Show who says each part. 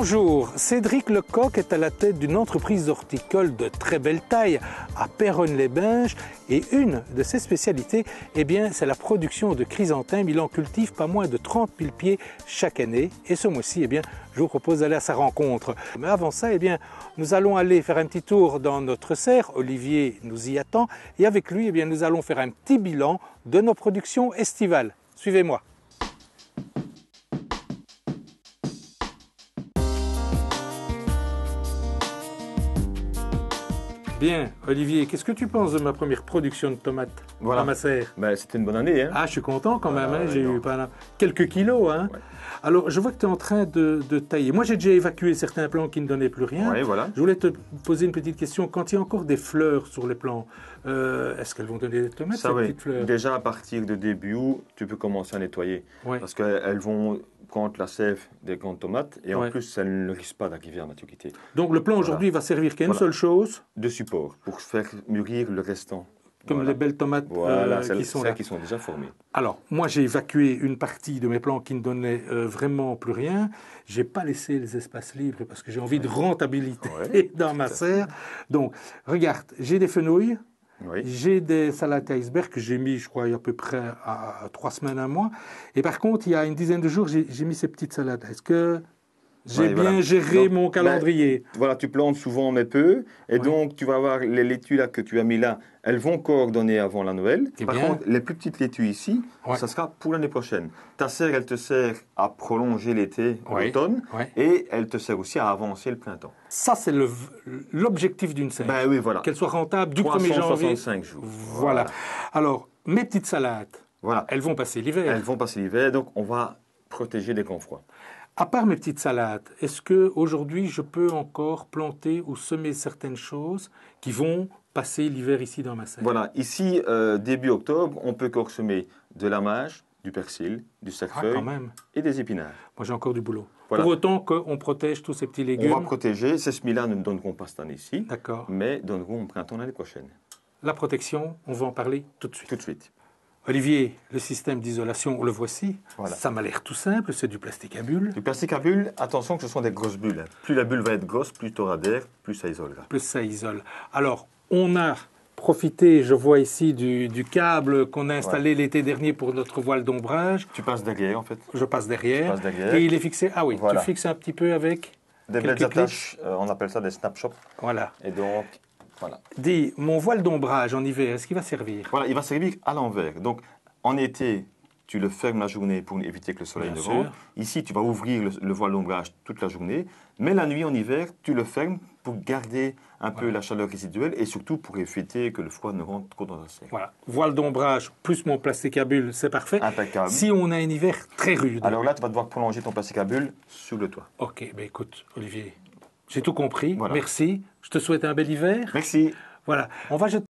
Speaker 1: Bonjour, Cédric Lecoq est à la tête d'une entreprise horticole de très belle taille à Péronne-les-Binges et une de ses spécialités, c'est la production de chrysanthèmes. Il en cultive pas moins de 30 000 pieds chaque année et ce mois-ci, je vous propose d'aller à sa rencontre. Mais avant ça, nous allons aller faire un petit tour dans notre serre. Olivier nous y attend et avec lui, nous allons faire un petit bilan de nos productions estivales. Suivez-moi. Bien, Olivier, qu'est-ce que tu penses de ma première production de tomates à ma serre?
Speaker 2: C'était une bonne année. Hein.
Speaker 1: Ah, je suis content quand même, j'ai eu quelques kilos. Hein. Ouais. Alors, je vois que tu es en train de tailler. Moi, j'ai déjà évacué certains plants qui ne donnaient plus rien.
Speaker 2: Ouais, voilà.
Speaker 1: Je voulais te poser une petite question. Quand il y a encore des fleurs sur les plants, est-ce qu'elles vont donner des tomates, ces petites fleurs?
Speaker 2: Déjà, à partir de début août, tu peux commencer à nettoyer. Ouais. Parce qu'elles vont prendre la sève des grandes tomates et en plus, elles ne risquent pas d'arriver à maturité.
Speaker 1: Donc, le plant aujourd'hui va servir qu'à une seule chose?
Speaker 2: De support, pour faire mûrir le restant.
Speaker 1: Comme les belles tomates qui sont là.
Speaker 2: Qui sont déjà formées.
Speaker 1: Alors, moi, j'ai évacué une partie de mes plants qui ne donnaient vraiment plus rien. Je n'ai pas laissé les espaces libres parce que j'ai envie de rentabilité dans ma serre. Donc, regarde, j'ai des fenouilles, j'ai des salades iceberg que j'ai mis, je crois, il y a à peu près à 3 semaines, un mois. Et par contre, il y a une dizaine de jours, j'ai mis ces petites salades. Est-ce que j'ai bien géré mon calendrier?
Speaker 2: Tu plantes souvent mais peu, et donc tu vas avoir les laitues là, que tu as mis là, elles vont coordonner avant la Noël. Par contre, les plus petites laitues ici, ça sera pour l'année prochaine. Ta serre, elle te sert à prolonger l'été, l'automne, et elle te sert aussi à avancer le printemps.
Speaker 1: Ça, c'est l'objectif d'une serre. Qu'elle soit rentable du 1er janvier.
Speaker 2: 365 jours.
Speaker 1: Voilà. Alors, mes petites salades, elles vont passer l'hiver.
Speaker 2: Elles vont passer l'hiver, donc on va protéger des grands froids.
Speaker 1: À part mes petites salades, est-ce qu'aujourd'hui, je peux encore planter ou semer certaines choses qui vont passer l'hiver ici dans ma serre?
Speaker 2: Voilà, ici, début octobre, on peut encore semer de la mâche, du persil, du cerfeuil et des épinards.
Speaker 1: Moi, j'ai encore du boulot. Pour autant qu'on protège tous ces petits légumes.
Speaker 2: On va protéger. Ces semis-là ne donneront pas cette année-ci, mais donneront au printemps l'année prochaine.
Speaker 1: La protection, on va en parler tout de suite.
Speaker 2: Tout de suite.
Speaker 1: Olivier, le système d'isolation, le voici. Ça m'a l'air tout simple, c'est du plastique à bulles.
Speaker 2: Du plastique à bulles, attention que ce sont des grosses bulles. Plus la bulle va être grosse, plus tu auras d'air, plus ça isolera.
Speaker 1: Plus ça isole. Alors, on a profité, je vois ici, du câble qu'on a installé l'été dernier pour notre voile d'ombrage.
Speaker 2: Tu passes derrière, en fait.
Speaker 1: Je passe derrière. Et il est fixé. Ah oui, tu fixes un petit peu avec
Speaker 2: des belles attaches, on appelle ça des snap-shops.
Speaker 1: Voilà.
Speaker 2: Et donc...
Speaker 1: Dis, mon voile d'ombrage en hiver, est-ce qu'il va servir?
Speaker 2: Voilà, il va servir à l'envers. Donc, en été, tu le fermes la journée pour éviter que le soleil ne rentre. Ici, tu vas ouvrir le voile d'ombrage toute la journée. Mais la nuit, en hiver, tu le fermes pour garder un peu la chaleur résiduelle et surtout pour éviter que le froid ne rentre trop dans la serre.
Speaker 1: Voilà, voile d'ombrage plus mon plastique à bulles, c'est parfait.
Speaker 2: Impeccable.
Speaker 1: Si on a un hiver très rude.
Speaker 2: Alors là, tu vas devoir prolonger ton plastique à bulles sur le toit.
Speaker 1: Ok, écoute, Olivier, j'ai tout compris. Merci. Je te souhaite un bel hiver.
Speaker 2: Merci.
Speaker 1: Voilà, on va jeter